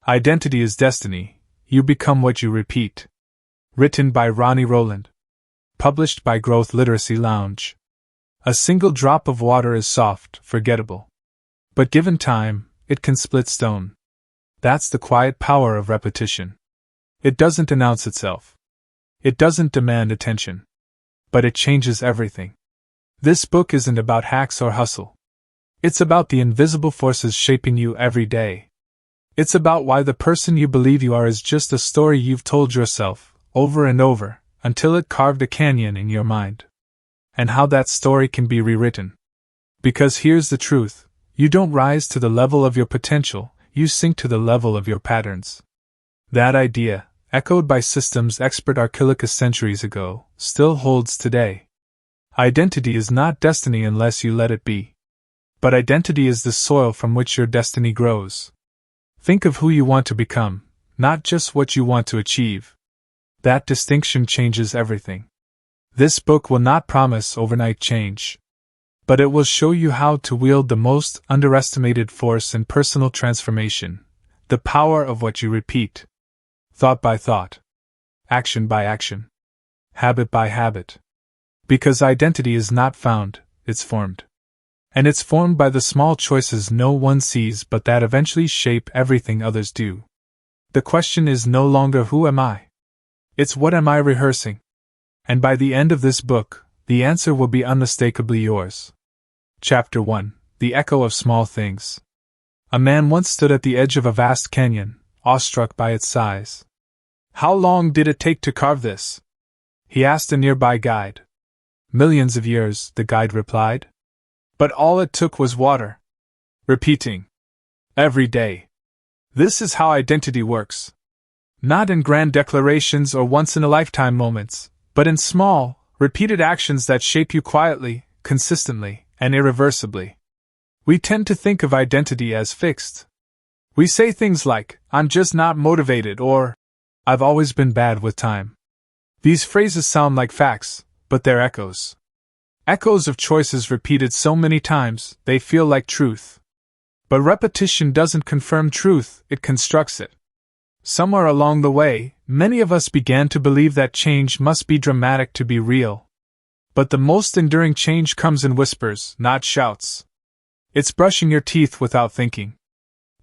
Identity is destiny. You become what you repeat. Written by Ronnie Rowland. Published by Growth Literacy Lounge. A single drop of water is soft, forgettable. But given time, it can split stone. That's the quiet power of repetition. It doesn't announce itself. It doesn't demand attention. But it changes everything. This book isn't about hacks or hustle. It's about the invisible forces shaping you every day. It's about why the person you believe you are is just a story you've told yourself, over and over, until it carved a canyon in your mind. And how that story can be rewritten. Because here's the truth, you don't rise to the level of your potential, you sink to the level of your patterns. That idea, echoed by systems expert Archilochus centuries ago, still holds today. Identity is not destiny unless you let it be. But identity is the soil from which your destiny grows. Think of who you want to become, not just what you want to achieve. That distinction changes everything. This book will not promise overnight change. But it will show you how to wield the most underestimated force in personal transformation, the power of what you repeat. Thought by thought. Action by action. Habit by habit. Because identity is not found, it's formed. And it's formed by the small choices no one sees but that eventually shape everything others do. The question is no longer who am I? It's what am I rehearsing? And by the end of this book, the answer will be unmistakably yours. Chapter 1: The Echo of Small Things. A man once stood at the edge of a vast canyon, awestruck by its size. "How long did it take to carve this?" he asked a nearby guide. "Millions of years," the guide replied. "But all it took was water." Repeating. Every day. This is how identity works. Not in grand declarations or once-in-a-lifetime moments, but in small, repeated actions that shape you quietly, consistently, and irreversibly. We tend to think of identity as fixed. We say things like, "I'm just not motivated," or, "I've always been bad with time." These phrases sound like facts, but they're echoes. Echoes of choices repeated so many times, they feel like truth. But repetition doesn't confirm truth, it constructs it. Somewhere along the way, many of us began to believe that change must be dramatic to be real. But the most enduring change comes in whispers, not shouts. It's brushing your teeth without thinking.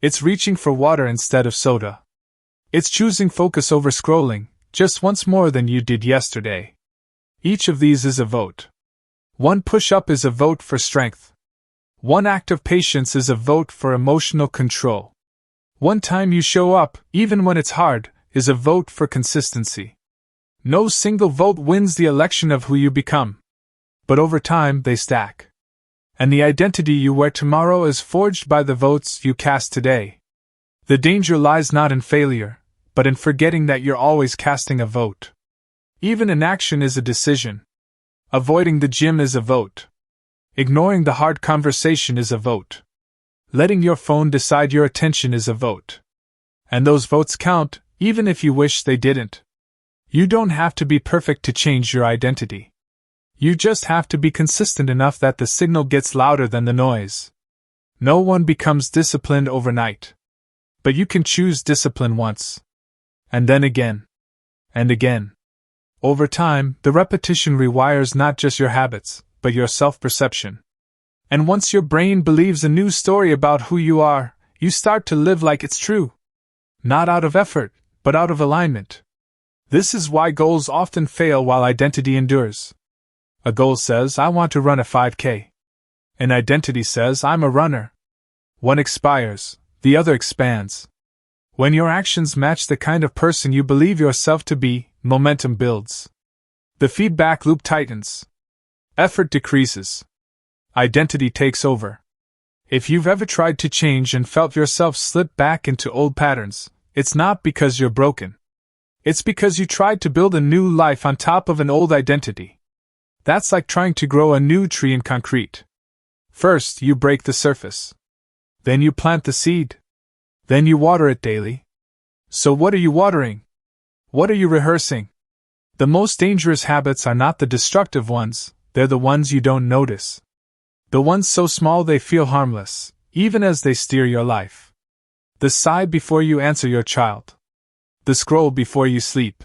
It's reaching for water instead of soda. It's choosing focus over scrolling, just once more than you did yesterday. Each of these is a vote. One push-up is a vote for strength. One act of patience is a vote for emotional control. One time you show up, even when it's hard, is a vote for consistency. No single vote wins the election of who you become. But over time, they stack. And the identity you wear tomorrow is forged by the votes you cast today. The danger lies not in failure, but in forgetting that you're always casting a vote. Even inaction is a decision. Avoiding the gym is a vote. Ignoring the hard conversation is a vote. Letting your phone decide your attention is a vote. And those votes count, even if you wish they didn't. You don't have to be perfect to change your identity. You just have to be consistent enough that the signal gets louder than the noise. No one becomes disciplined overnight. But you can choose discipline once. And then again. And again. Over time, the repetition rewires not just your habits, but your self-perception. And once your brain believes a new story about who you are, you start to live like it's true. Not out of effort, but out of alignment. This is why goals often fail while identity endures. A goal says, "I want to run a 5K." An identity says, "I'm a runner." One expires, the other expands. When your actions match the kind of person you believe yourself to be, momentum builds. The feedback loop tightens. Effort decreases. Identity takes over. If you've ever tried to change and felt yourself slip back into old patterns, it's not because you're broken. It's because you tried to build a new life on top of an old identity. That's like trying to grow a new tree in concrete. First, you break the surface. Then you plant the seed. Then you water it daily. So what are you watering? What are you rehearsing? The most dangerous habits are not the destructive ones, they're the ones you don't notice. The ones so small they feel harmless, even as they steer your life. The sigh before you answer your child. The scroll before you sleep.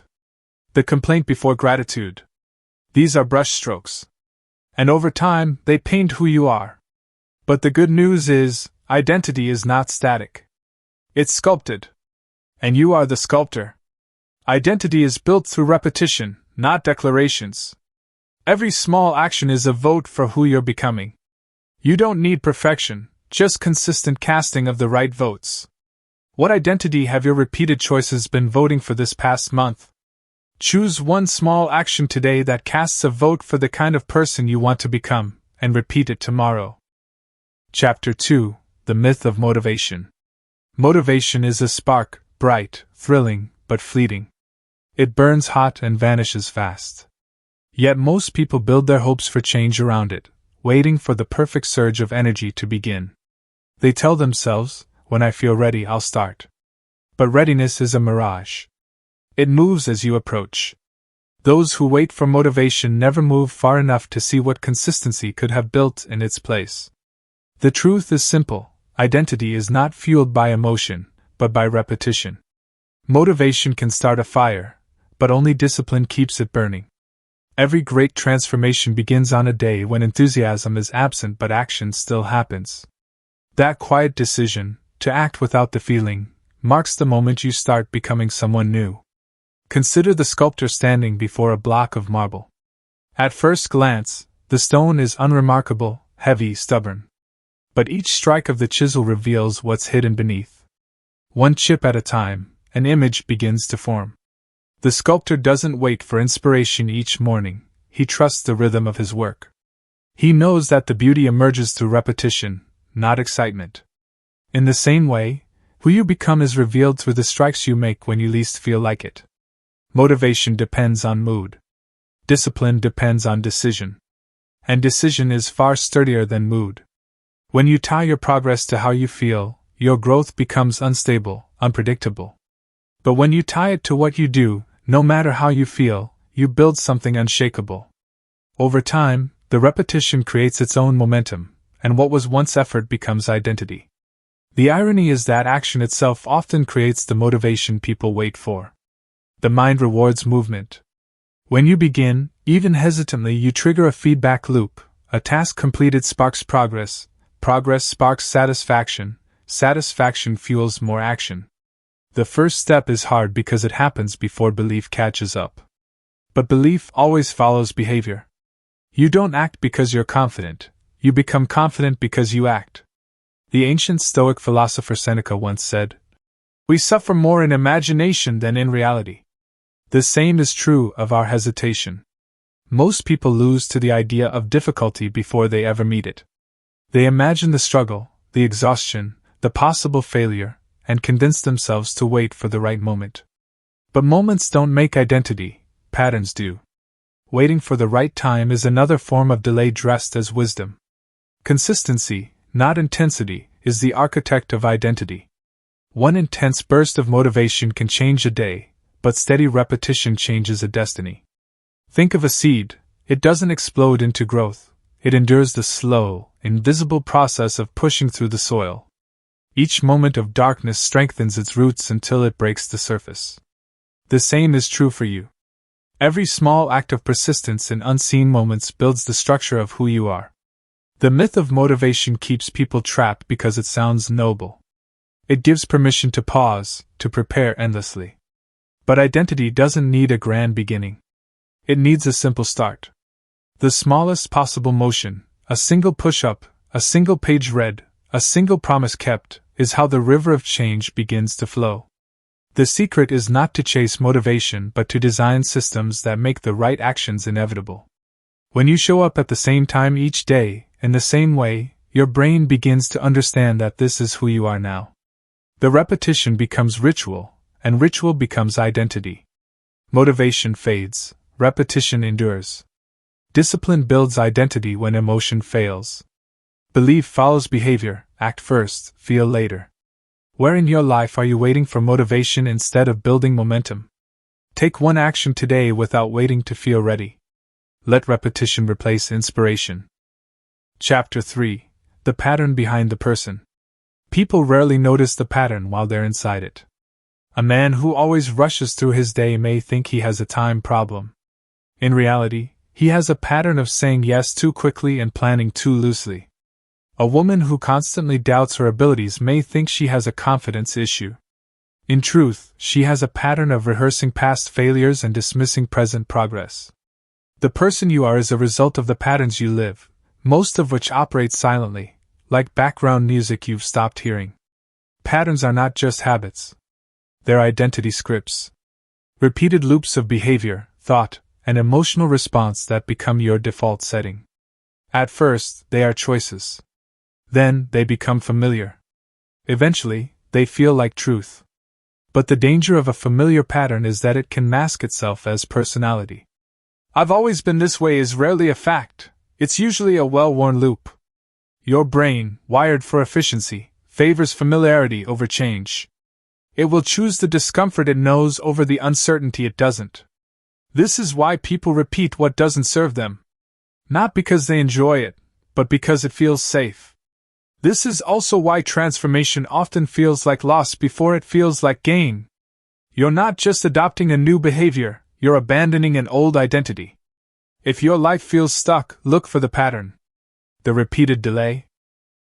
The complaint before gratitude. These are brushstrokes. And over time, they paint who you are. But the good news is, identity is not static. It's sculpted. And you are the sculptor. Identity is built through repetition, not declarations. Every small action is a vote for who you're becoming. You don't need perfection, just consistent casting of the right votes. What identity have your repeated choices been voting for this past month? Choose one small action today that casts a vote for the kind of person you want to become, and repeat it tomorrow. Chapter 2: The Myth of Motivation. Motivation is a spark, bright, thrilling, but fleeting. It burns hot and vanishes fast. Yet most people build their hopes for change around it, waiting for the perfect surge of energy to begin. They tell themselves, when I feel ready, I'll start. But readiness is a mirage. It moves as you approach. Those who wait for motivation never move far enough to see what consistency could have built in its place. The truth is simple: identity is not fueled by emotion, but by repetition. Motivation can start a fire, but only discipline keeps it burning. Every great transformation begins on a day when enthusiasm is absent but action still happens. That quiet decision, to act without the feeling, marks the moment you start becoming someone new. Consider the sculptor standing before a block of marble. At first glance, the stone is unremarkable, heavy, stubborn. But each strike of the chisel reveals what's hidden beneath. One chip at a time, an image begins to form. The sculptor doesn't wait for inspiration each morning, he trusts the rhythm of his work. He knows that the beauty emerges through repetition, not excitement. In the same way, who you become is revealed through the strikes you make when you least feel like it. Motivation depends on mood. Discipline depends on decision. And decision is far sturdier than mood. When you tie your progress to how you feel, your growth becomes unstable, unpredictable. But when you tie it to what you do, no matter how you feel, you build something unshakable. Over time, the repetition creates its own momentum, and what was once effort becomes identity. The irony is that action itself often creates the motivation people wait for. The mind rewards movement. When you begin, even hesitantly, you trigger a feedback loop. A task completed sparks progress, progress sparks satisfaction, satisfaction fuels more action. The first step is hard because it happens before belief catches up. But belief always follows behavior. You don't act because you're confident, you become confident because you act. The ancient Stoic philosopher Seneca once said, "We suffer more in imagination than in reality." The same is true of our hesitation. Most people lose to the idea of difficulty before they ever meet it. They imagine the struggle, the exhaustion, the possible failure, and convince themselves to wait for the right moment. But moments don't make identity, patterns do. Waiting for the right time is another form of delay dressed as wisdom. Consistency, not intensity, is the architect of identity. One intense burst of motivation can change a day, but steady repetition changes a destiny. Think of a seed: it doesn't explode into growth, it endures the slow, invisible process of pushing through the soil. Each moment of darkness strengthens its roots until it breaks the surface. The same is true for you. Every small act of persistence in unseen moments builds the structure of who you are. The myth of motivation keeps people trapped because it sounds noble. It gives permission to pause, to prepare endlessly. But identity doesn't need a grand beginning. It needs a simple start. The smallest possible motion, a single push-up, a single page read, a single promise kept, is how the river of change begins to flow. The secret is not to chase motivation but to design systems that make the right actions inevitable. When you show up at the same time each day, in the same way, your brain begins to understand that this is who you are now. The repetition becomes ritual, and ritual becomes identity. Motivation fades, repetition endures. Discipline builds identity when emotion fails. Belief follows behavior, act first, feel later. Where in your life are you waiting for motivation instead of building momentum? Take one action today without waiting to feel ready. Let repetition replace inspiration. Chapter 3: The Pattern Behind the Person. people rarely notice the pattern while they're inside it. A man who always rushes through his day may think he has a time problem. In reality, he has a pattern of saying yes too quickly and planning too loosely. A woman who constantly doubts her abilities may think she has a confidence issue. In truth, she has a pattern of rehearsing past failures and dismissing present progress. The person you are is a result of the patterns you live, most of which operate silently, like background music you've stopped hearing. Patterns are not just habits. They're identity scripts. Repeated loops of behavior, thought, and emotional response that become your default setting. At first, they are choices. Then, they become familiar. Eventually, they feel like truth. But the danger of a familiar pattern is that it can mask itself as personality. "I've always been this way" is rarely a fact. It's usually a well-worn loop. Your brain, wired for efficiency, favors familiarity over change. It will choose the discomfort it knows over the uncertainty it doesn't. This is why people repeat what doesn't serve them. Not because they enjoy it, but because it feels safe. This is also why transformation often feels like loss before it feels like gain. You're not just adopting a new behavior, you're abandoning an old identity. If your life feels stuck, look for the pattern. The repeated delay.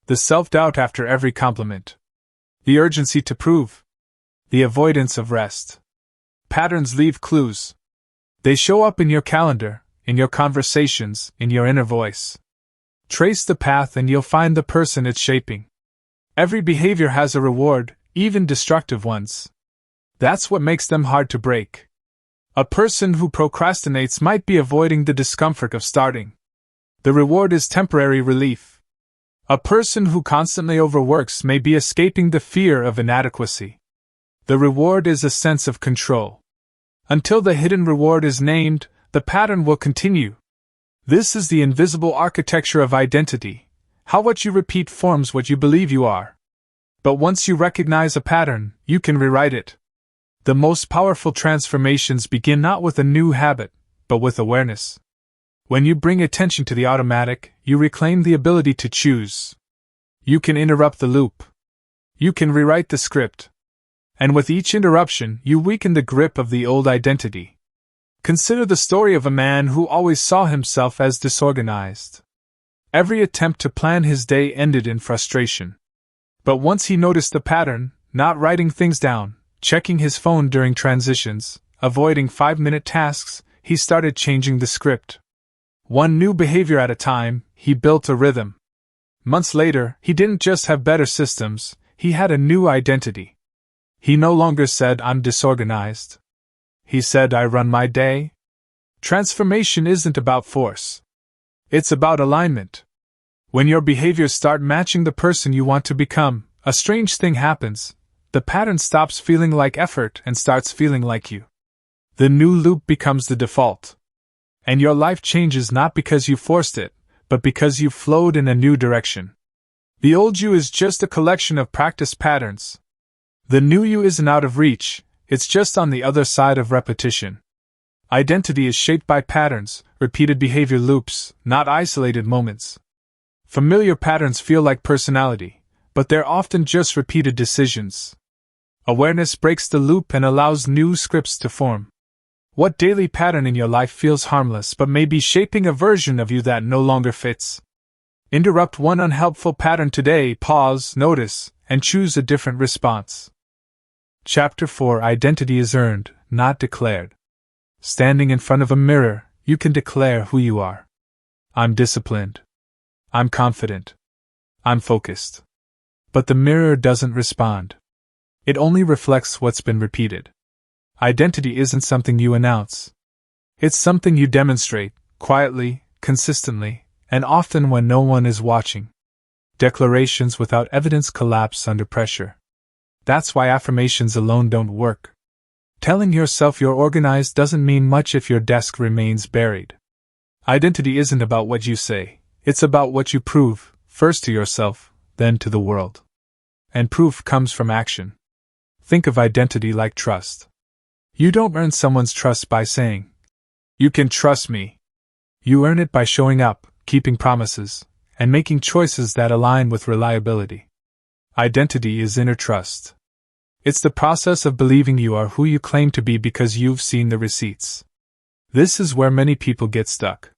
The self-doubt after every compliment. The urgency to prove. The avoidance of rest. Patterns leave clues. They show up in your calendar, in your conversations, in your inner voice. Trace the path and you'll find the person it's shaping. Every behavior has a reward, even destructive ones. That's what makes them hard to break. A person who procrastinates might be avoiding the discomfort of starting. The reward is temporary relief. A person who constantly overworks may be escaping the fear of inadequacy. The reward is a sense of control. Until the hidden reward is named, the pattern will continue. This is the invisible architecture of identity, how what you repeat forms what you believe you are. But once you recognize a pattern, you can rewrite it. The most powerful transformations begin not with a new habit, but with awareness. When you bring attention to the automatic, you reclaim the ability to choose. You can interrupt the loop. You can rewrite the script. And with each interruption, you weaken the grip of the old identity. Consider the story of a man who always saw himself as disorganized. Every attempt to plan his day ended in frustration. But once he noticed the pattern, not writing things down, checking his phone during transitions, avoiding 5-minute tasks, he started changing the script. One new behavior at a time, he built a rhythm. Months later, he didn't just have better systems, he had a new identity. He no longer said, "I'm disorganized." He said, "I run my day." Transformation isn't about force. It's about alignment. When your behaviors start matching the person you want to become, a strange thing happens. The pattern stops feeling like effort and starts feeling like you. The new loop becomes the default. And your life changes not because you forced it, but because you flowed in a new direction. The old you is just a collection of practiced patterns. The new you isn't out of reach, it's just on the other side of repetition. Identity is shaped by patterns, repeated behavior loops, not isolated moments. Familiar patterns feel like personality, but they're often just repeated decisions. Awareness breaks the loop and allows new scripts to form. What daily pattern in your life feels harmless but may be shaping a version of you that no longer fits? Interrupt one unhelpful pattern today, pause, notice, and choose a different response. Chapter 4: Identity is earned, not declared. Standing in front of a mirror, you can declare who you are. I'm disciplined. I'm confident. I'm focused. But the mirror doesn't respond. It only reflects what's been repeated. Identity isn't something you announce. It's something you demonstrate, quietly, consistently, and often when no one is watching. Declarations without evidence collapse under pressure. That's why affirmations alone don't work. Telling yourself you're organized doesn't mean much if your desk remains buried. Identity isn't about what you say, it's about what you prove, first to yourself, then to the world. And proof comes from action. Think of identity like trust. You don't earn someone's trust by saying, "You can trust me." You earn it by showing up, keeping promises, and making choices that align with reliability. Identity is inner trust. It's the process of believing you are who you claim to be because you've seen the receipts. This is where many people get stuck.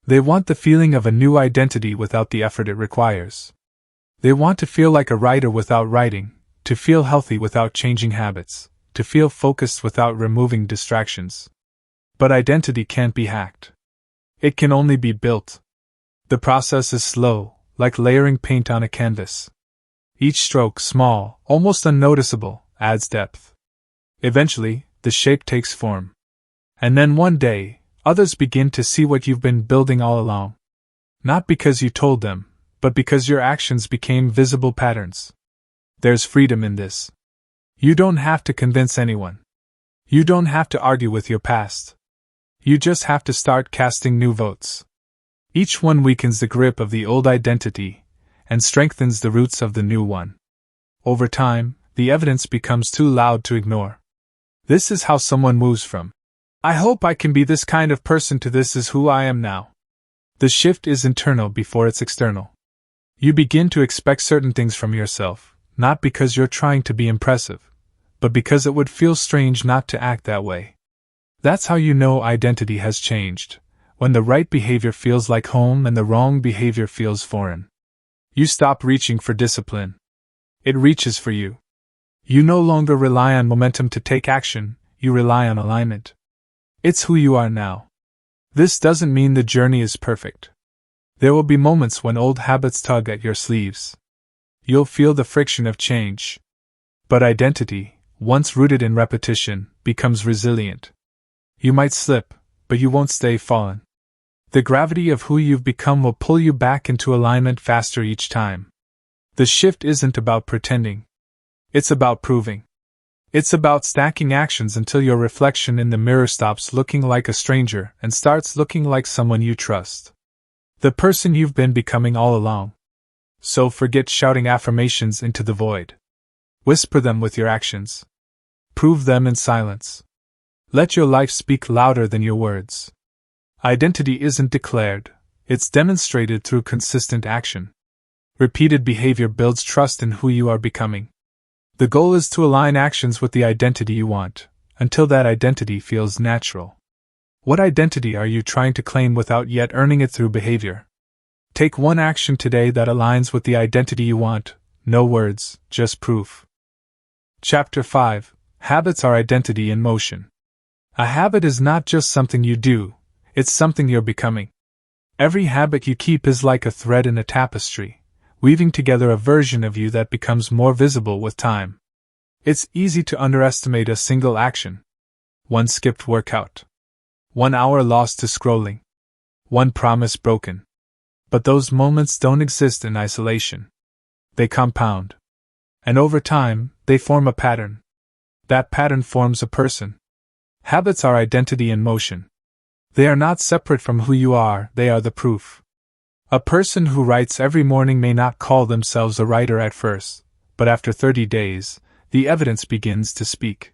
They want the feeling of a new identity without the effort it requires. They want to feel like a writer without writing, to feel healthy without changing habits, to feel focused without removing distractions. But identity can't be hacked. It can only be built. The process is slow, like layering paint on a canvas. Each stroke, small, almost unnoticeable, adds depth. Eventually, the shape takes form. And then one day, others begin to see what you've been building all along. Not because you told them, but because your actions became visible patterns. There's freedom in this. You don't have to convince anyone. You don't have to argue with your past. You just have to start casting new votes. Each one weakens the grip of the old identity and strengthens the roots of the new one. Over time, the evidence becomes too loud to ignore. This is how someone moves from, "I hope I can be this kind of person," to "this is who I am now." The shift is internal before it's external. You begin to expect certain things from yourself, not because you're trying to be impressive, but because it would feel strange not to act that way. That's how you know identity has changed, when the right behavior feels like home and the wrong behavior feels foreign. You stop reaching for discipline. It reaches for you. You no longer rely on momentum to take action, you rely on alignment. It's who you are now. This doesn't mean the journey is perfect. There will be moments when old habits tug at your sleeves. You'll feel the friction of change. But identity, once rooted in repetition, becomes resilient. You might slip, but you won't stay fallen. The gravity of who you've become will pull you back into alignment faster each time. The shift isn't about pretending. It's about proving. It's about stacking actions until your reflection in the mirror stops looking like a stranger and starts looking like someone you trust. The person you've been becoming all along. So forget shouting affirmations into the void. Whisper them with your actions. Prove them in silence. Let your life speak louder than your words. Identity isn't declared, it's demonstrated through consistent action. Repeated behavior builds trust in who you are becoming. The goal is to align actions with the identity you want, until that identity feels natural. What identity are you trying to claim without yet earning it through behavior? Take one action today that aligns with the identity you want, no words, just proof. Chapter 5: Habits are identity in motion. A habit is not just something you do, it's something you're becoming. Every habit you keep is like a thread in a tapestry, weaving together a version of you that becomes more visible with time. It's easy to underestimate a single action. One skipped workout. 1 hour lost to scrolling. One promise broken. But those moments don't exist in isolation. They compound. And over time, they form a pattern. That pattern forms a person. Habits are identity in motion. They are not separate from who you are, they are the proof. A person who writes every morning may not call themselves a writer at first, but after 30 days, the evidence begins to speak.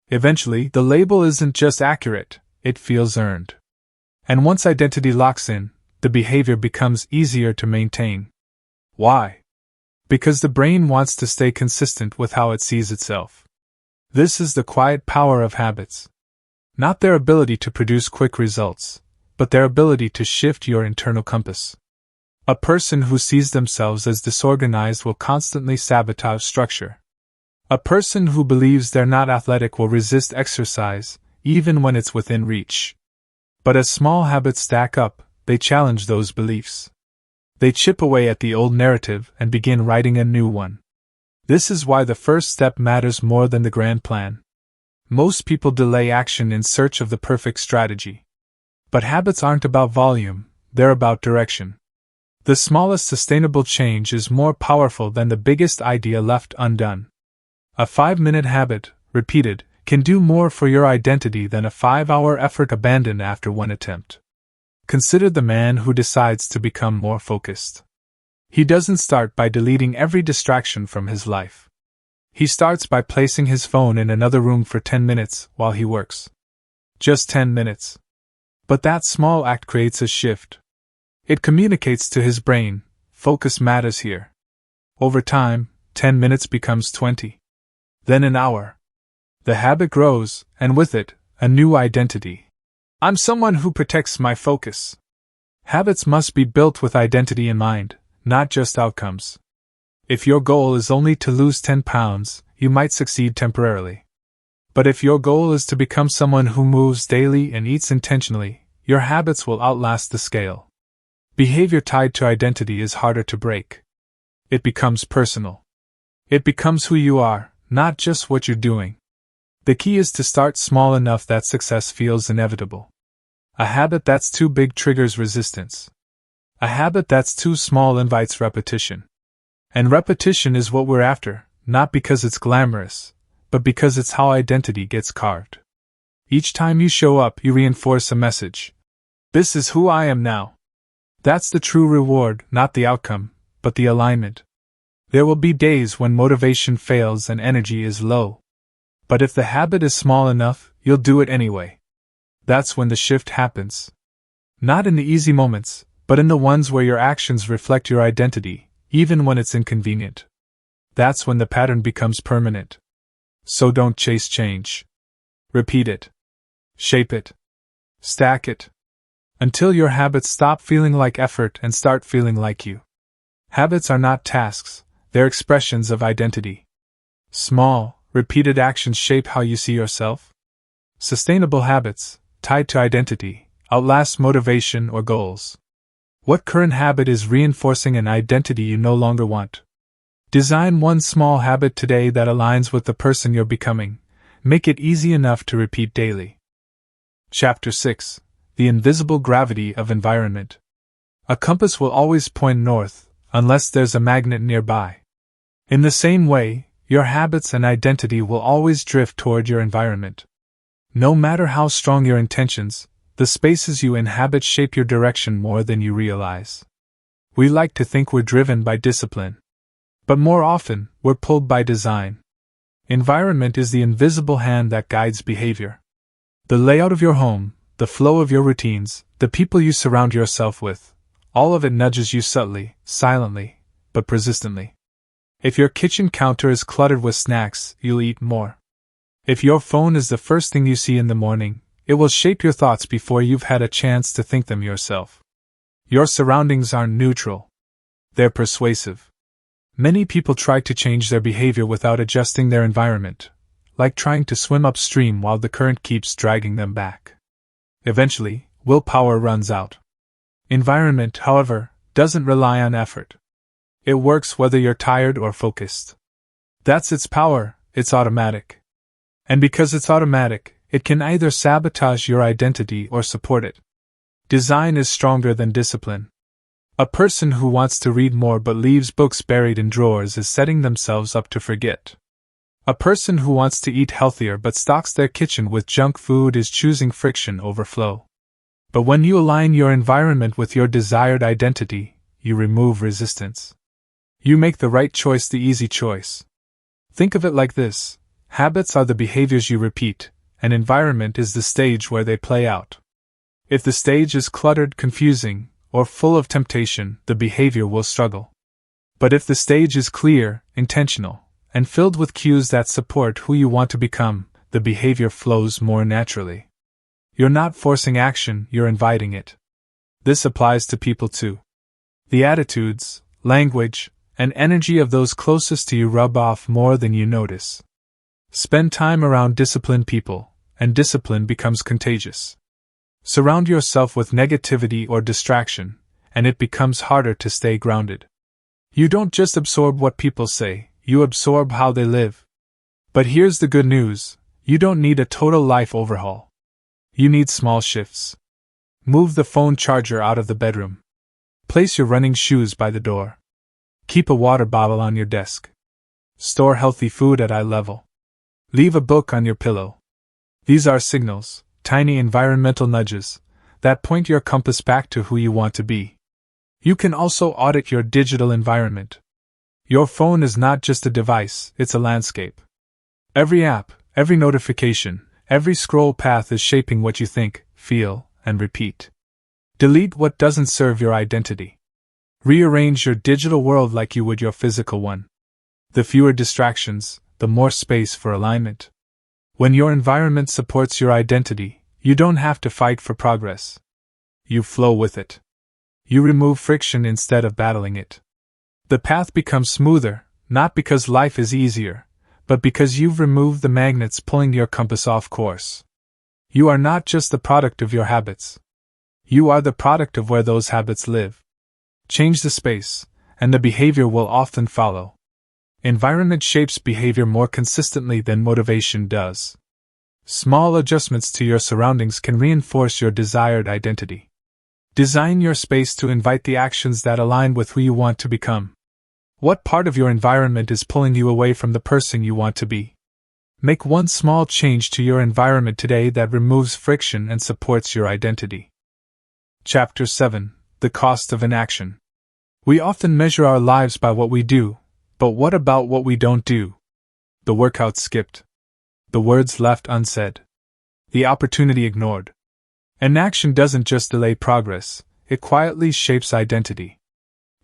Eventually, the label isn't just accurate, it feels earned. And once identity locks in, the behavior becomes easier to maintain. Why? Because the brain wants to stay consistent with how it sees itself. This is the quiet power of habits. Not their ability to produce quick results, but their ability to shift your internal compass. A person who sees themselves as disorganized will constantly sabotage structure. A person who believes they're not athletic will resist exercise, even when it's within reach. But as small habits stack up, they challenge those beliefs. They chip away at the old narrative and begin writing a new one. This is why the first step matters more than the grand plan. Most people delay action in search of the perfect strategy. But habits aren't about volume, they're about direction. The smallest sustainable change is more powerful than the biggest idea left undone. A 5-minute habit, repeated, can do more for your identity than a 5-hour effort abandoned after one attempt. Consider the man who decides to become more focused. He doesn't start by deleting every distraction from his life. He starts by placing his phone in another room for 10 minutes while he works. Just 10 minutes. But that small act creates a shift. It communicates to his brain, focus matters here. Over time, 10 minutes becomes 20. Then an hour. The habit grows, and with it, a new identity. I'm someone who protects my focus. Habits must be built with identity in mind, not just outcomes. If your goal is only to lose 10 pounds, you might succeed temporarily. But if your goal is to become someone who moves daily and eats intentionally, your habits will outlast the scale. Behavior tied to identity is harder to break. It becomes personal. It becomes who you are, not just what you're doing. The key is to start small enough that success feels inevitable. A habit that's too big triggers resistance. A habit that's too small invites repetition. And repetition is what we're after, not because it's glamorous, but because it's how identity gets carved. Each time you show up, you reinforce a message. This is who I am now. That's the true reward, not the outcome, but the alignment. There will be days when motivation fails and energy is low. But if the habit is small enough, you'll do it anyway. That's when the shift happens. Not in the easy moments, but in the ones where your actions reflect your identity, even when it's inconvenient. That's when the pattern becomes permanent. So don't chase change. Repeat it. Shape it. Stack it. Until your habits stop feeling like effort and start feeling like you. Habits are not tasks, they're expressions of identity. Small, repeated actions shape how you see yourself. Sustainable habits, tied to identity, outlast motivation or goals. What current habit is reinforcing an identity you no longer want? Design one small habit today that aligns with the person you're becoming. Make it easy enough to repeat daily. Chapter 6: The Invisible Gravity of Environment. A compass will always point north, unless there's a magnet nearby. In the same way, your habits and identity will always drift toward your environment. No matter how strong your intentions, the spaces you inhabit shape your direction more than you realize. We like to think we're driven by discipline. But more often, we're pulled by design. Environment is the invisible hand that guides behavior. The layout of your home, the flow of your routines, the people you surround yourself with, all of it nudges you subtly, silently, but persistently. If your kitchen counter is cluttered with snacks, you'll eat more. If your phone is the first thing you see in the morning, it will shape your thoughts before you've had a chance to think them yourself. Your surroundings aren't neutral. They're persuasive. Many people try to change their behavior without adjusting their environment, like trying to swim upstream while the current keeps dragging them back. Eventually, willpower runs out. Environment, however, doesn't rely on effort. It works whether you're tired or focused. That's its power, it's automatic. And because it's automatic, it can either sabotage your identity or support it. Design is stronger than discipline. A person who wants to read more but leaves books buried in drawers is setting themselves up to forget. A person who wants to eat healthier but stocks their kitchen with junk food is choosing friction over flow. But when you align your environment with your desired identity, you remove resistance. You make the right choice the easy choice. Think of it like this: habits are the behaviors you repeat, and environment is the stage where they play out. If the stage is cluttered, confusing, or full of temptation, the behavior will struggle. But if the stage is clear, intentional, and filled with cues that support who you want to become, the behavior flows more naturally. You're not forcing action, you're inviting it. This applies to people too. The attitudes, language, and energy of those closest to you rub off more than you notice. Spend time around disciplined people, and discipline becomes contagious. Surround yourself with negativity or distraction, and it becomes harder to stay grounded. You don't just absorb what people say, you absorb how they live. But here's the good news: you don't need a total life overhaul. You need small shifts. Move the phone charger out of the bedroom. Place your running shoes by the door. Keep a water bottle on your desk. Store healthy food at eye level. Leave a book on your pillow. These are signals, tiny environmental nudges, that point your compass back to who you want to be. You can also audit your digital environment. Your phone is not just a device, it's a landscape. Every app, every notification, every scroll path is shaping what you think, feel, and repeat. Delete what doesn't serve your identity. Rearrange your digital world like you would your physical one. The fewer distractions, the more space for alignment. When your environment supports your identity, you don't have to fight for progress. You flow with it. You remove friction instead of battling it. The path becomes smoother, not because life is easier, but because you've removed the magnets pulling your compass off course. You are not just the product of your habits. You are the product of where those habits live. Change the space, and the behavior will often follow. Environment shapes behavior more consistently than motivation does. Small adjustments to your surroundings can reinforce your desired identity. Design your space to invite the actions that align with who you want to become. What part of your environment is pulling you away from the person you want to be? Make one small change to your environment today that removes friction and supports your identity. Chapter 7: The Cost of Inaction. We often measure our lives by what we do, but what about what we don't do? The workout skipped. The words left unsaid. The opportunity ignored. Inaction doesn't just delay progress, it quietly shapes identity.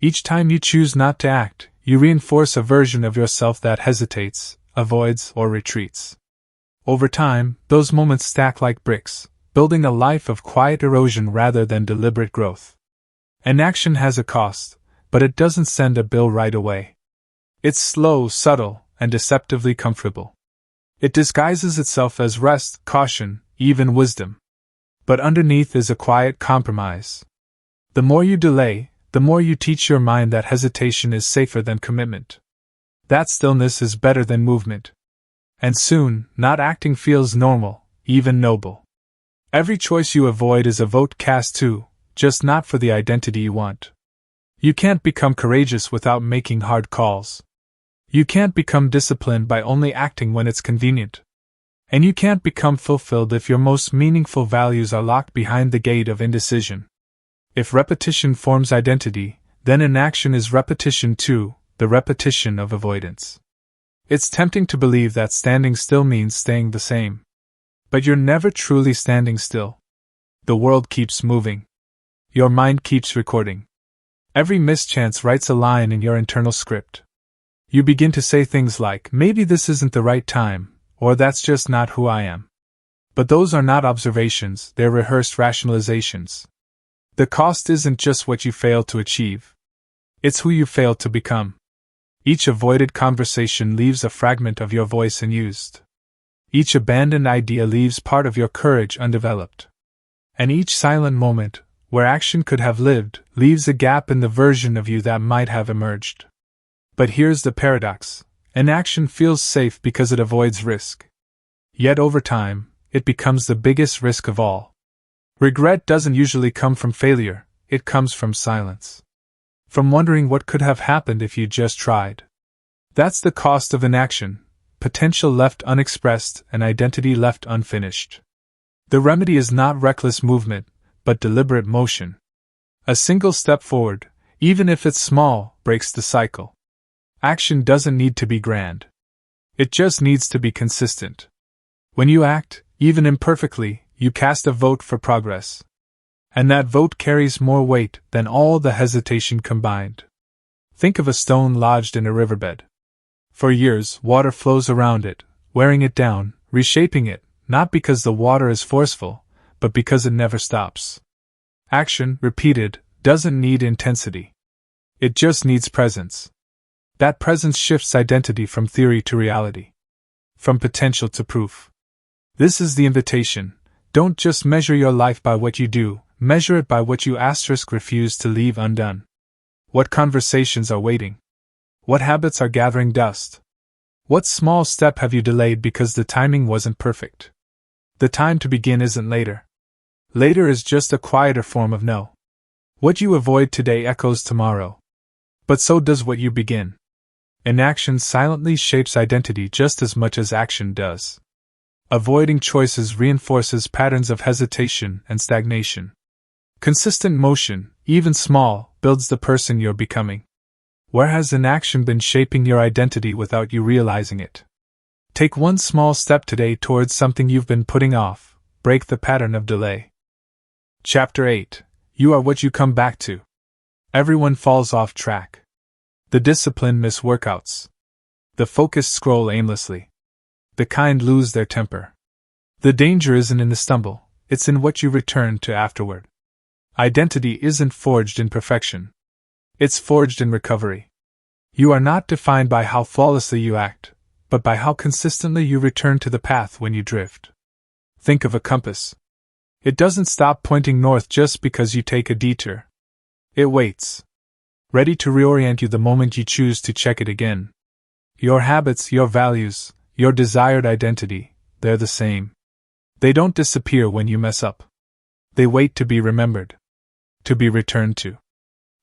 Each time you choose not to act, you reinforce a version of yourself that hesitates, avoids, or retreats. Over time, those moments stack like bricks, building a life of quiet erosion rather than deliberate growth. Inaction has a cost, but it doesn't send a bill right away. It's slow, subtle, and deceptively comfortable. It disguises itself as rest, caution, even wisdom. But underneath is a quiet compromise. The more you delay, the more you teach your mind that hesitation is safer than commitment. That stillness is better than movement. And soon, not acting feels normal, even noble. Every choice you avoid is a vote cast too, just not for the identity you want. You can't become courageous without making hard calls. You can't become disciplined by only acting when it's convenient. And you can't become fulfilled if your most meaningful values are locked behind the gate of indecision. If repetition forms identity, then inaction is repetition too, the repetition of avoidance. It's tempting to believe that standing still means staying the same. But you're never truly standing still. The world keeps moving. Your mind keeps recording. Every mischance writes a line in your internal script. You begin to say things like, maybe this isn't the right time, or that's just not who I am. But those are not observations, they're rehearsed rationalizations. The cost isn't just what you failed to achieve. It's who you failed to become. Each avoided conversation leaves a fragment of your voice unused. Each abandoned idea leaves part of your courage undeveloped. And each silent moment, where action could have lived, leaves a gap in the version of you that might have emerged. But here's the paradox. Inaction feels safe because it avoids risk. Yet over time, it becomes the biggest risk of all. Regret doesn't usually come from failure, it comes from silence. From wondering what could have happened if you just tried. That's the cost of inaction, potential left unexpressed and identity left unfinished. The remedy is not reckless movement, but deliberate motion. A single step forward, even if it's small, breaks the cycle. Action doesn't need to be grand. It just needs to be consistent. When you act, even imperfectly, you cast a vote for progress. And that vote carries more weight than all the hesitation combined. Think of a stone lodged in a riverbed. For years, water flows around it, wearing it down, reshaping it, not because the water is forceful, but because it never stops. Action, repeated, doesn't need intensity. It just needs presence. That presence shifts identity from theory to reality. From potential to proof. This is the invitation. Don't just measure your life by what you do, measure it by what you refuse to leave undone. What conversations are waiting? What habits are gathering dust? What small step have you delayed because the timing wasn't perfect? The time to begin isn't later. Later is just a quieter form of no. What you avoid today echoes tomorrow. But so does what you begin. Inaction silently shapes identity just as much as action does. Avoiding choices reinforces patterns of hesitation and stagnation. Consistent motion, even small, builds the person you're becoming. Where has inaction been shaping your identity without you realizing it? Take one small step today towards something you've been putting off. Break the pattern of delay. Chapter 8. You are what you come back to. Everyone falls off track. The discipline miss workouts. The focused scroll aimlessly. The kind lose their temper. The danger isn't in the stumble, it's in what you return to afterward. Identity isn't forged in perfection. It's forged in recovery. You are not defined by how flawlessly you act, but by how consistently you return to the path when you drift. Think of a compass. It doesn't stop pointing north just because you take a detour. It waits, ready to reorient you the moment you choose to check it again. Your habits, your values, your desired identity, they're the same. They don't disappear when you mess up. They wait to be remembered, to be returned to.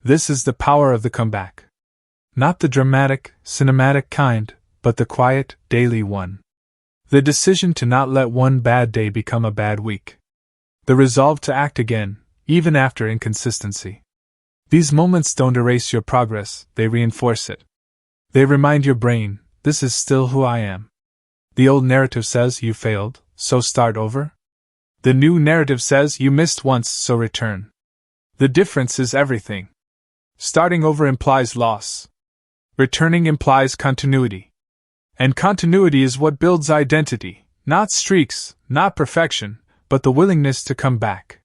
This is the power of the comeback. Not the dramatic, cinematic kind, but the quiet, daily one. The decision to not let one bad day become a bad week. The resolve to act again, even after inconsistency. These moments don't erase your progress, they reinforce it. They remind your brain, this is still who I am. The old narrative says you failed, so start over. The new narrative says you missed once, so return. The difference is everything. Starting over implies loss. Returning implies continuity. And continuity is what builds identity, not streaks, not perfection, but the willingness to come back.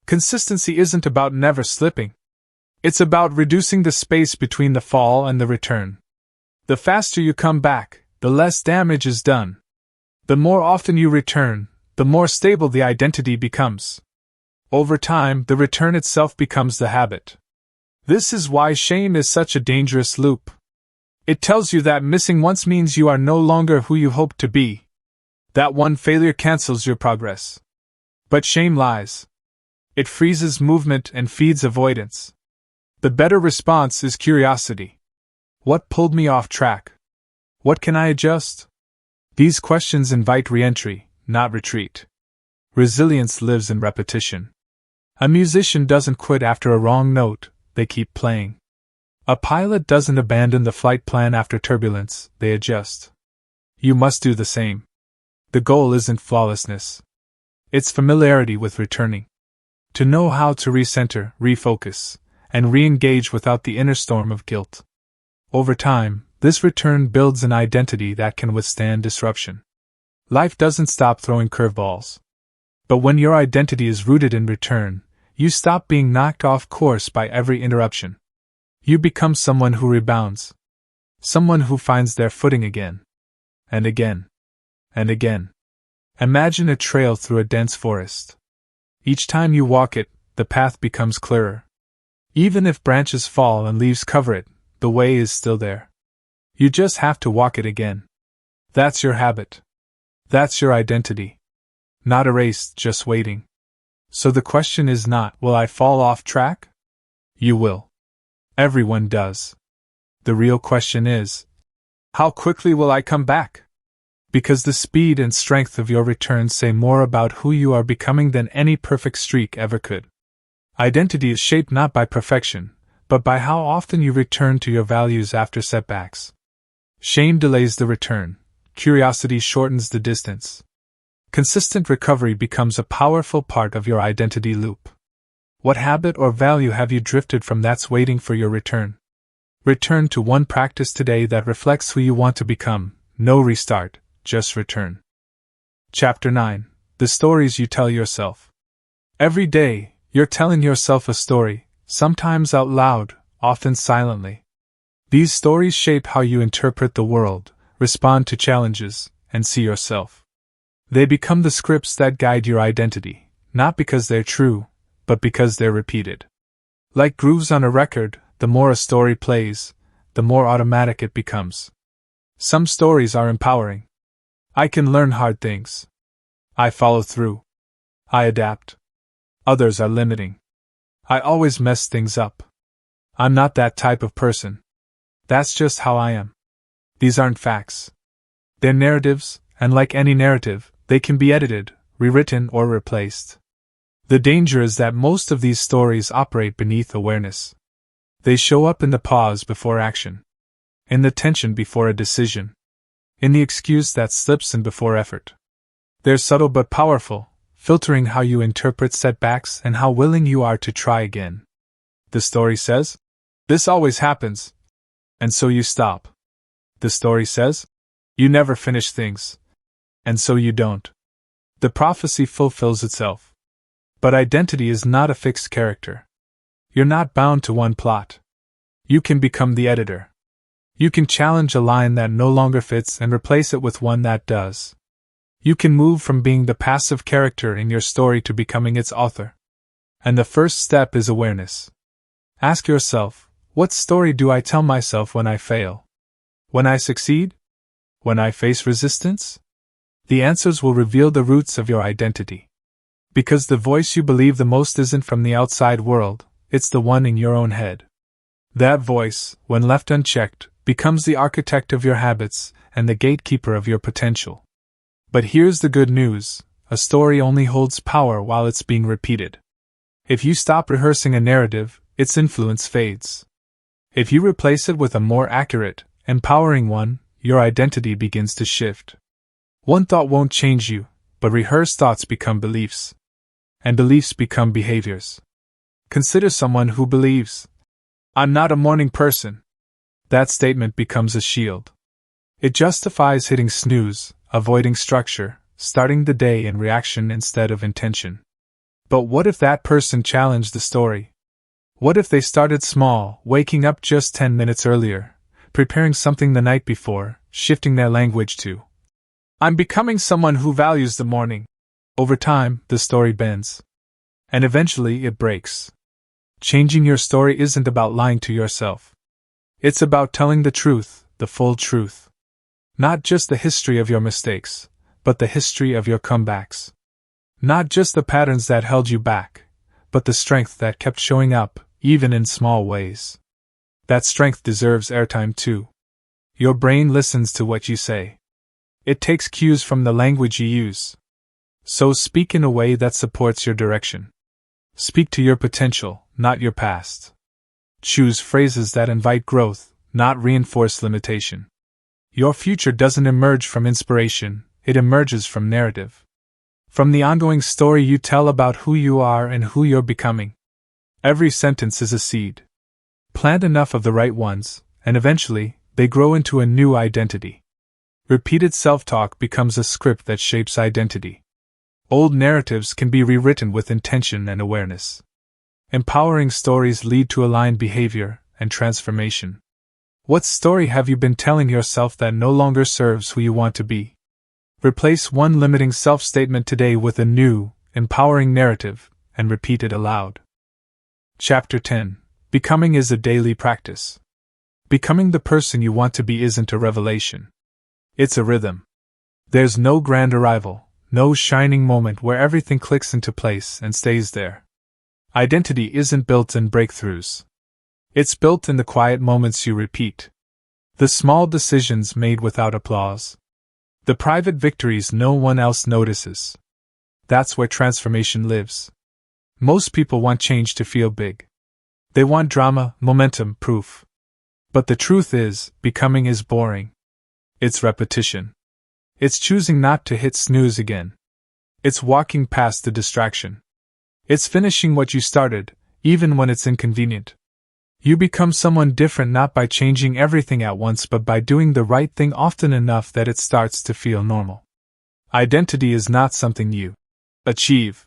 Consistency isn't about never slipping. It's about reducing the space between the fall and the return. The faster you come back, the less damage is done. The more often you return, the more stable the identity becomes. Over time, the return itself becomes the habit. This is why shame is such a dangerous loop. It tells you that missing once means you are no longer who you hoped to be. That one failure cancels your progress. But shame lies. It freezes movement and feeds avoidance. The better response is curiosity. What pulled me off track? What can I adjust? These questions invite re-entry, not retreat. Resilience lives in repetition. A musician doesn't quit after a wrong note, they keep playing. A pilot doesn't abandon the flight plan after turbulence, they adjust. You must do the same. The goal isn't flawlessness. It's familiarity with returning. To know how to recenter, refocus, and re-engage without the inner storm of guilt. Over time, this return builds an identity that can withstand disruption. Life doesn't stop throwing curveballs. But when your identity is rooted in return, you stop being knocked off course by every interruption. You become someone who rebounds. Someone who finds their footing again. And again. And again. Imagine a trail through a dense forest. Each time you walk it, the path becomes clearer. Even if branches fall and leaves cover it, the way is still there. You just have to walk it again. That's your habit. That's your identity. Not erased, just waiting. So the question is not, will I fall off track? You will. Everyone does. The real question is, how quickly will I come back? Because the speed and strength of your return say more about who you are becoming than any perfect streak ever could. Identity is shaped not by perfection, but by how often you return to your values after setbacks. Shame delays the return, curiosity shortens the distance. Consistent recovery becomes a powerful part of your identity loop. What habit or value have you drifted from that's waiting for your return? Return to one practice today that reflects who you want to become. No restart, just return. Chapter 9. The stories you tell yourself. Every day, you're telling yourself a story, sometimes out loud, often silently. These stories shape how you interpret the world, respond to challenges, and see yourself. They become the scripts that guide your identity, not because they're true, but because they're repeated. Like grooves on a record, the more a story plays, the more automatic it becomes. Some stories are empowering. I can learn hard things. I follow through. I adapt. Others are limiting. I always mess things up. I'm not that type of person. That's just how I am. These aren't facts. They're narratives, and like any narrative, they can be edited, rewritten, or replaced. The danger is that most of these stories operate beneath awareness. They show up in the pause before action, in the tension before a decision, in the excuse that slips in before effort. They're subtle but powerful, filtering how you interpret setbacks and how willing you are to try again. The story says, "This always happens," and so you stop. the story says. You never finish things. And so you don't. The prophecy fulfills itself. But identity is not a fixed character. You're not bound to one plot. You can become the editor. You can challenge a line that no longer fits and replace it with one that does. You can move from being the passive character in your story to becoming its author. And the first step is awareness. Ask yourself, what story do I tell myself when I fail? When I succeed? When I face resistance? The answers will reveal the roots of your identity. Because the voice you believe the most isn't from the outside world, it's the one in your own head. That voice, when left unchecked, becomes the architect of your habits and the gatekeeper of your potential. But here's the good news, a story only holds power while it's being repeated. If you stop rehearsing a narrative, its influence fades. If you replace it with a more accurate, empowering one, your identity begins to shift. One thought won't change you, but rehearsed thoughts become beliefs. And beliefs become behaviors. Consider someone who believes, "I'm not a morning person." That statement becomes a shield. It justifies hitting snooze, avoiding structure, starting the day in reaction instead of intention. But what if that person challenged the story? What if they started small, waking up just 10 minutes earlier, preparing something the night before, shifting their language to, "I'm becoming someone who values the morning." Over time, the story bends. And eventually it breaks. Changing your story isn't about lying to yourself. It's about telling the truth, the full truth. Not just the history of your mistakes, but the history of your comebacks. Not just the patterns that held you back, but the strength that kept showing up, even in small ways. That strength deserves airtime too. Your brain listens to what you say. It takes cues from the language you use. So speak in a way that supports your direction. Speak to your potential, not your past. Choose phrases that invite growth, not reinforce limitation. Your future doesn't emerge from inspiration, it emerges from narrative. From the ongoing story you tell about who you are and who you're becoming. Every sentence is a seed. Plant enough of the right ones, and eventually, they grow into a new identity. Repeated self-talk becomes a script that shapes identity. Old narratives can be rewritten with intention and awareness. Empowering stories lead to aligned behavior and transformation. What story have you been telling yourself that no longer serves who you want to be? Replace one limiting self-statement today with a new, empowering narrative, and repeat it aloud. Chapter 10. Becoming is a daily practice. Becoming the person you want to be isn't a revelation. It's a rhythm. There's no grand arrival, no shining moment where everything clicks into place and stays there. Identity isn't built in breakthroughs. It's built in the quiet moments you repeat. The small decisions made without applause. The private victories no one else notices. That's where transformation lives. Most people want change to feel big. They want drama, momentum, proof. But the truth is, becoming is boring. It's repetition. It's choosing not to hit snooze again. It's walking past the distraction. It's finishing what you started, even when it's inconvenient. You become someone different not by changing everything at once but by doing the right thing often enough that it starts to feel normal. Identity is not something you achieve.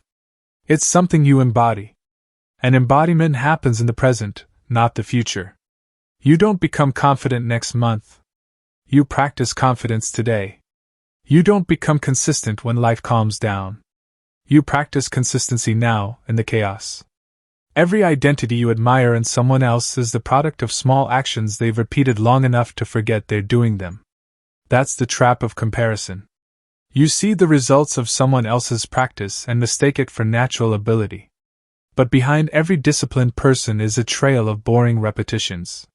It's something you embody. And embodiment happens in the present, not the future. You don't become confident next month. You practice confidence today. You don't become consistent when life calms down. You practice consistency now, in the chaos. Every identity you admire in someone else is the product of small actions they've repeated long enough to forget they're doing them. That's the trap of comparison. You see the results of someone else's practice and mistake it for natural ability. But behind every disciplined person is a trail of boring repetitions.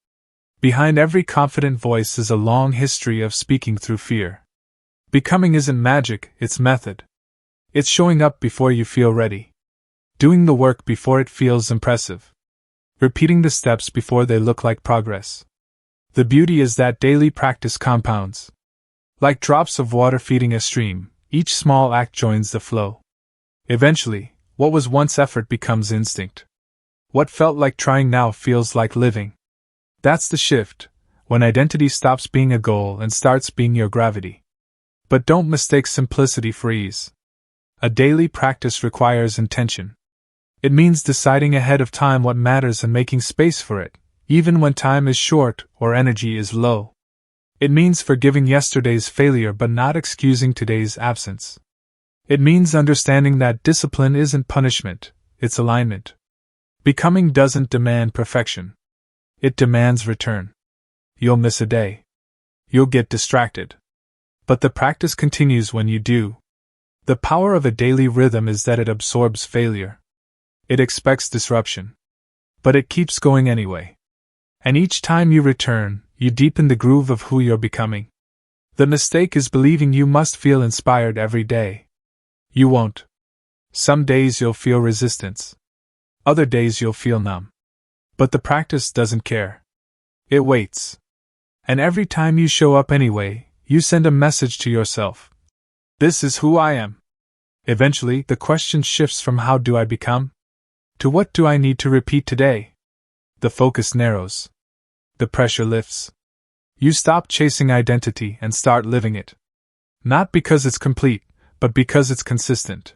Behind every confident voice is a long history of speaking through fear. Becoming isn't magic, it's method. It's showing up before you feel ready. Doing the work before it feels impressive. Repeating the steps before they look like progress. The beauty is that daily practice compounds. Like drops of water feeding a stream, each small act joins the flow. Eventually, what was once effort becomes instinct. What felt like trying now feels like living. That's the shift. when identity stops being a goal and starts being your gravity. But don't mistake simplicity for ease. A daily practice requires intention. It means deciding ahead of time what matters and making space for it, even when time is short or energy is low. It means forgiving yesterday's failure but not excusing today's absence. It means understanding that discipline isn't punishment, it's alignment. Becoming doesn't demand perfection. It demands return. You'll miss a day. You'll get distracted. But the practice continues when you do. The power of a daily rhythm is that it absorbs failure. It expects disruption. But it keeps going anyway. And each time you return, you deepen the groove of who you're becoming. The mistake is believing you must feel inspired every day. You won't. Some days you'll feel resistance. Other days you'll feel numb. But the practice doesn't care. It waits. And every time you show up anyway, you send a message to yourself. This is who I am. Eventually, the question shifts from how do I become? To what do I need to repeat today? The focus narrows. The pressure lifts. You stop chasing identity and start living it. Not because it's complete, but because it's consistent.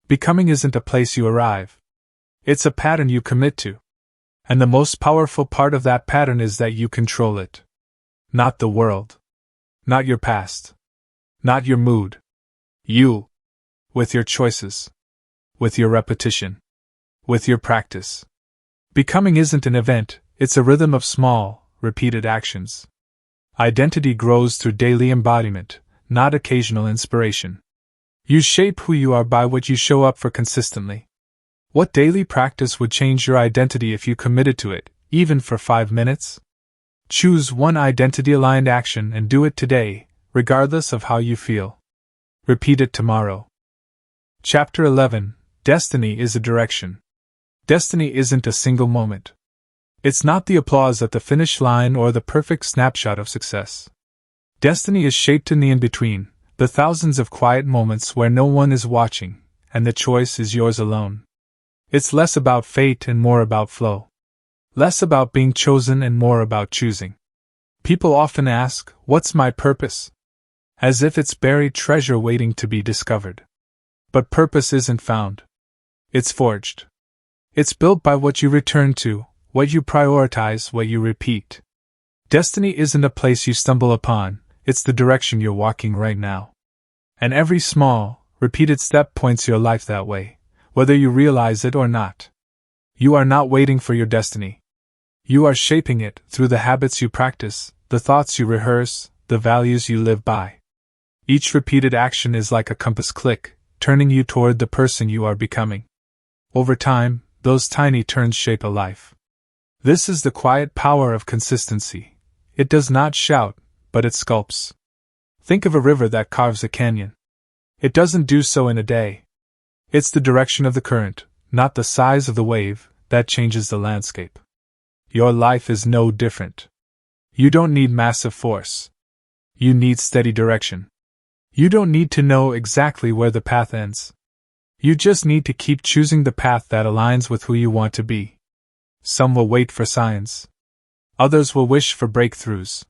Becoming isn't a place you arrive. It's a pattern you commit to. And the most powerful part of that pattern is that you control it. Not the world. Not your past. Not your mood. You. With your choices. With your repetition. With your practice. Becoming isn't an event, it's a rhythm of small, repeated actions. Identity grows through daily embodiment, not occasional inspiration. You shape who you are by what you show up for consistently. What daily practice would change your identity if you committed to it, even for 5 minutes? Choose one identity-aligned action and do it today, regardless of how you feel. Repeat it tomorrow. Chapter 11. Destiny is a direction. Destiny isn't a single moment. It's not the applause at the finish line or the perfect snapshot of success. Destiny is shaped in the in-between, the thousands of quiet moments where no one is watching, and the choice is yours alone. It's less about fate and more about flow. Less about being chosen and more about choosing. People often ask, "What's my purpose?" As if it's buried treasure waiting to be discovered. But purpose isn't found. It's forged. It's built by what you return to, what you prioritize, what you repeat. Destiny isn't a place you stumble upon, it's the direction you're walking right now. And every small, repeated step points your life that way, whether you realize it or not. You are not waiting for your destiny. You are shaping it through the habits you practice, the thoughts you rehearse, the values you live by. Each repeated action is like a compass click, turning you toward the person you are becoming. Over time, those tiny turns shape a life. This is the quiet power of consistency. It does not shout, but it sculpts. Think of a river that carves a canyon. It doesn't do so in a day. It's the direction of the current, not the size of the wave, that changes the landscape. Your life is no different. You don't need massive force. You need steady direction. You don't need to know exactly where the path ends. You just need to keep choosing the path that aligns with who you want to be. Some will wait for signs. Others will wish for breakthroughs.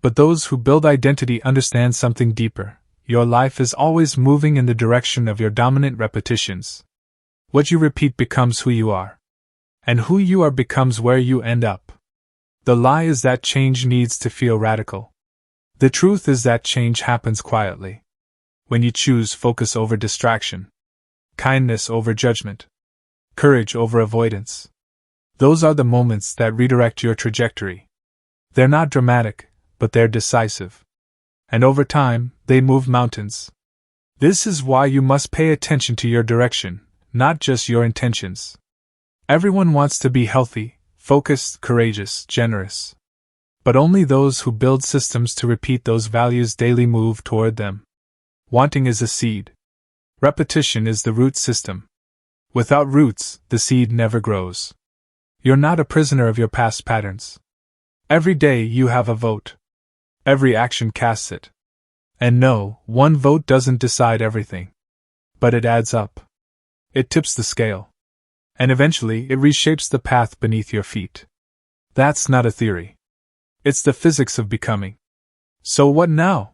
But those who build identity understand something deeper. Your life is always moving in the direction of your dominant repetitions. What you repeat becomes who you are. And who you are becomes where you end up. The lie is that change needs to feel radical. The truth is that change happens quietly. When you choose focus over distraction, kindness over judgment, courage over avoidance. Those are the moments that redirect your trajectory. They're not dramatic, but they're decisive. And over time, they move mountains. This is why you must pay attention to your direction, not just your intentions. Everyone wants to be healthy, focused, courageous, generous. But only those who build systems to repeat those values daily move toward them. Wanting is a seed. Repetition is the root system. Without roots, the seed never grows. You're not a prisoner of your past patterns. Every day you have a vote. Every action casts it. And no, one vote doesn't decide everything. But it adds up. It tips the scale. And eventually it reshapes the path beneath your feet. That's not a theory. It's the physics of becoming. So what now?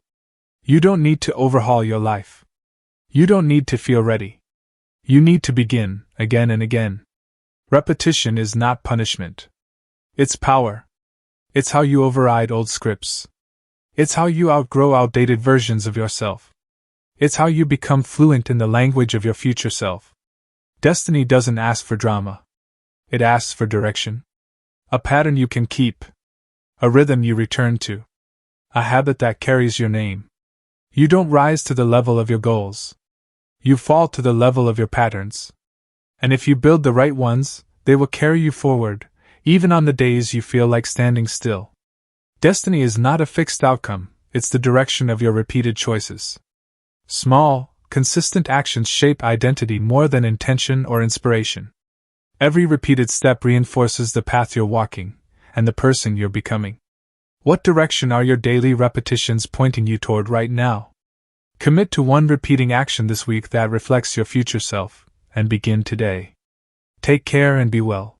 You don't need to overhaul your life. You don't need to feel ready. You need to begin, again and again. Repetition is not punishment. It's power. It's how you override old scripts. It's how you outgrow outdated versions of yourself. It's how you become fluent in the language of your future self. Destiny doesn't ask for drama. It asks for direction. A pattern you can keep. A rhythm you return to. A habit that carries your name. You don't rise to the level of your goals. You fall to the level of your patterns. And if you build the right ones, they will carry you forward, even on the days you feel like standing still. Destiny is not a fixed outcome, it's the direction of your repeated choices. Small, consistent actions shape identity more than intention or inspiration. Every repeated step reinforces the path you're walking, and the person you're becoming. What direction are your daily repetitions pointing you toward right now? Commit to one repeating action this week that reflects your future self, and begin today. Take care and be well.